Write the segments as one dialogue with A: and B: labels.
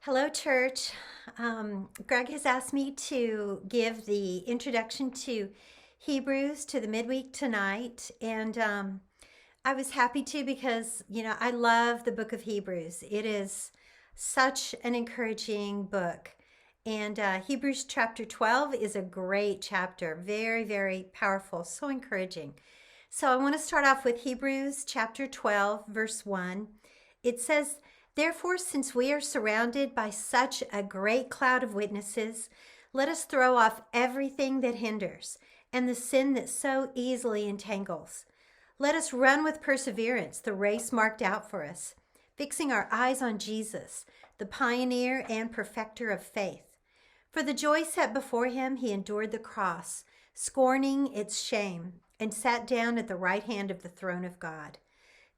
A: Hello, church. Greg has asked me to give the introduction to Hebrews to the midweek tonight, and I was happy to because, I love the book of Hebrews. It is such an encouraging book. And Hebrews chapter 12 is a great chapter, very, very powerful, so encouraging. So I want to start off with Hebrews chapter 12, verse 1. It says, "Therefore, since we are surrounded by such a great cloud of witnesses, let us throw off everything that hinders and the sin that so easily entangles. Let us run with perseverance the race marked out for us, fixing our eyes on Jesus, the pioneer and perfecter of faith. For the joy set before him, he endured the cross, scorning its shame, and sat down at the right hand of the throne of God.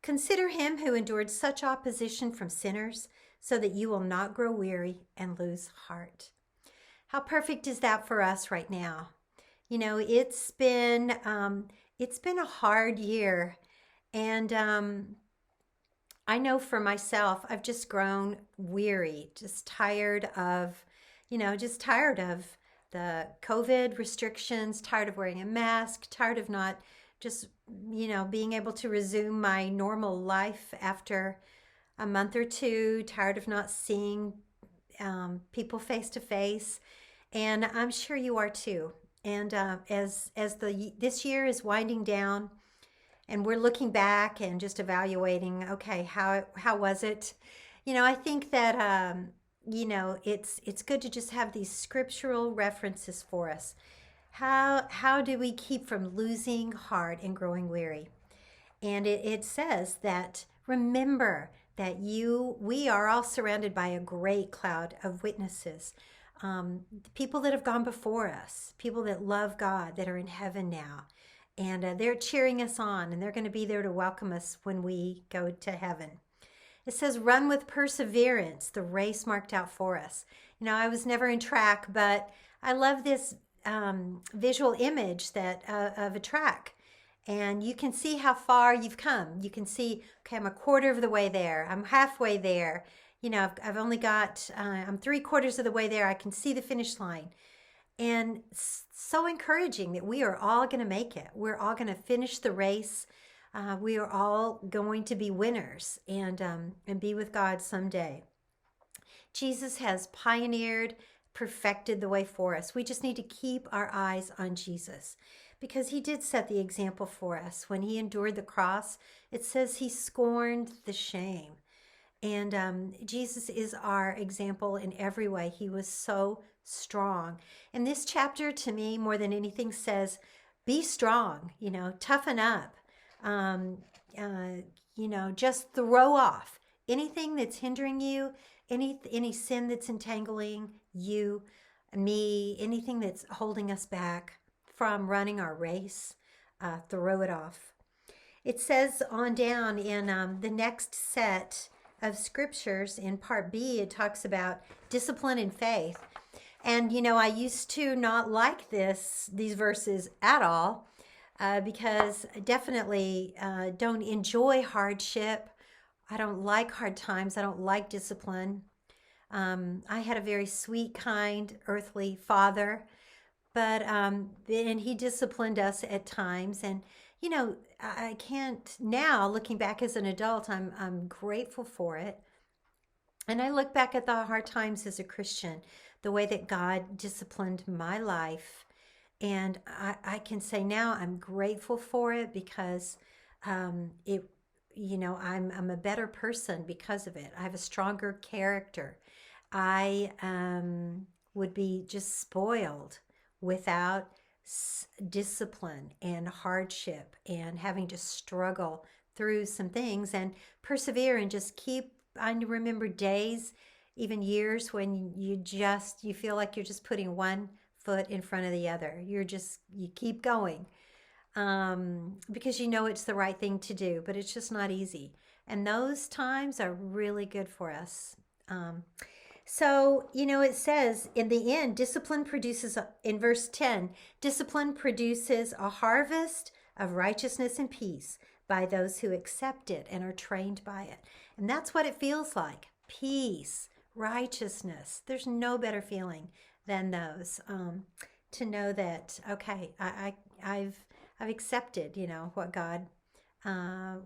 A: Consider him who endured such opposition from sinners, so that you will not grow weary and lose heart." How perfect is that for us right now? It's been a hard year, and I know for myself, I've just grown weary, just tired of the COVID restrictions, tired of wearing a mask, tired of not just, being able to resume my normal life after a month or two, tired of not seeing people face to face. And I'm sure you are too. And this year is winding down, and we're looking back and just evaluating, okay, how was it? I think that it's good to just have these scriptural references for us. How do we keep from losing heart and growing weary? And it says that remember that we are all surrounded by a great cloud of witnesses. People that have gone before us, people that love God, that are in heaven now. And they're cheering us on, and they're going to be there to welcome us when we go to heaven. It says, run with perseverance, the race marked out for us. I was never in track, but I love this visual image of a track. And you can see how far you've come. You can see, okay, I'm a quarter of the way there. I'm halfway there. I've only got, I'm 3/4 of the way there. I can see the finish line. And so encouraging that we are all going to make it. We're all going to finish the race. We are all going to be winners and be with God someday. Jesus has pioneered, perfected the way for us. We just need to keep our eyes on Jesus, because he did set the example for us. When he endured the cross, it says he scorned the shame. And Jesus is our example in every way. He was so strong. And this chapter, to me, more than anything, says, be strong, toughen up. Just throw off anything that's hindering you, any sin that's entangling you, me, anything that's holding us back from running our race. Throw it off. It says on down in the next set of scriptures in part B, it talks about discipline and faith. And I used to not like these verses at all, because I definitely don't enjoy hardship. I don't like hard times. I don't like discipline. I had a very sweet, kind, earthly father, but and he disciplined us at times. And I can't now, looking back as an adult, I'm grateful for it. And I look back at the hard times as a Christian, the way that God disciplined my life. And I can say now I'm grateful for it, because I'm a better person because of it. I have a stronger character. I would be just spoiled without discipline and hardship and having to struggle through some things and persevere and just keep. I remember days, even years, when you feel like you're just putting one foot in front of the other. You keep going, because it's the right thing to do, but it's just not easy. And those times are really good for us. So, it says in the end, discipline produces, in verse 10, discipline produces a harvest of righteousness and peace by those who accept it and are trained by it. And that's what it feels like. Peace, righteousness. There's no better feeling than those. To know that, okay, I've accepted, what God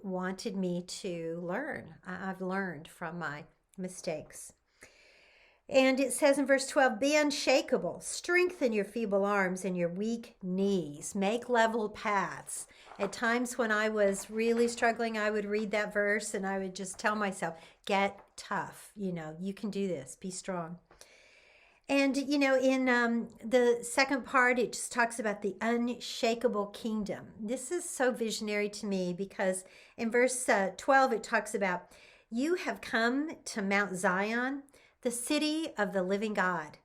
A: wanted me to learn. I've learned from my mistakes. And it says in verse 12, be unshakable, strengthen your feeble arms and your weak knees, make level paths. At times when I was really struggling, I would read that verse and I would just tell myself, get tough, you can do this, be strong. And, in the second part, it just talks about the unshakable kingdom. This is so visionary to me because in verse 12, it talks about, you have come to Mount Zion, the city of the living God,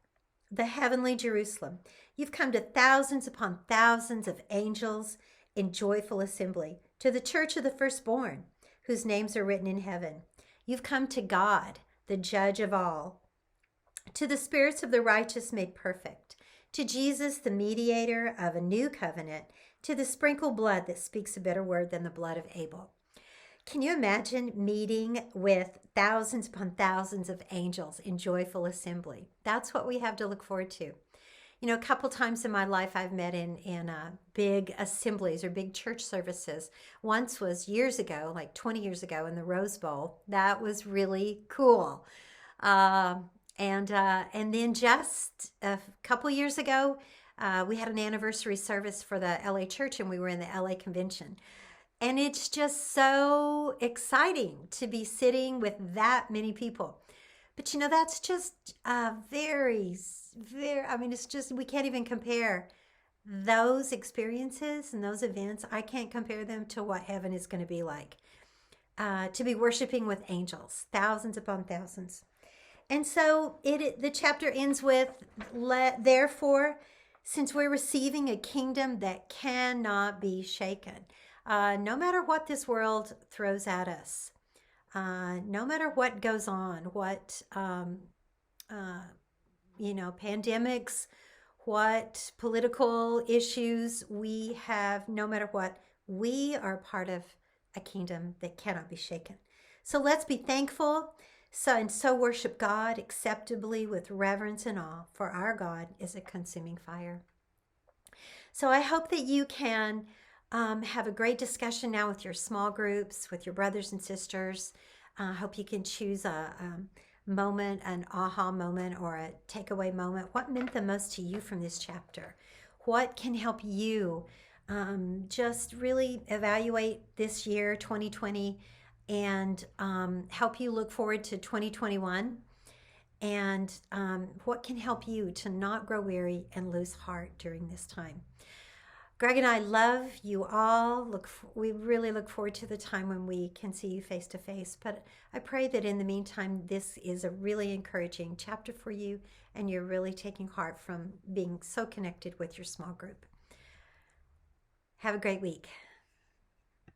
A: the heavenly Jerusalem. You've come to thousands upon thousands of angels in joyful assembly, to the church of the firstborn, whose names are written in heaven. You've come to God, the judge of all, to the spirits of the righteous made perfect, to Jesus, the mediator of a new covenant, to the sprinkled blood that speaks a better word than the blood of Abel. Can you imagine meeting with thousands upon thousands of angels in joyful assembly? That's what we have to look forward to. A couple times in my life I've met in big assemblies or big church services. Once was years ago, like 20 years ago in the Rose Bowl. That was really cool. And then just a couple years ago, we had an anniversary service for the LA church and we were in the LA convention. And it's just so exciting to be sitting with that many people. But that's just very, it's just, we can't even compare those experiences and those events. I can't compare them to what heaven is going to be like. To be worshiping with angels, thousands upon thousands. And so the chapter ends with, therefore, since we're receiving a kingdom that cannot be shaken, no matter what this world throws at us, no matter what goes on, what, pandemics, what political issues we have, no matter what, we are part of a kingdom that cannot be shaken. So let's be thankful. So worship God acceptably with reverence and awe, for our God is a consuming fire. So I hope that you can have a great discussion now with your small groups, with your brothers and sisters. I hope you can choose a moment, an aha moment or a takeaway moment. What meant the most to you from this chapter? What can help you just really evaluate this year, 2020, and help you look forward to 2021, and what can help you to not grow weary and lose heart during this time. Greg and I love you all. We really look forward to the time when we can see you face to face, but I pray that in the meantime, this is a really encouraging chapter for you, and you're really taking heart from being so connected with your small group. Have a great week.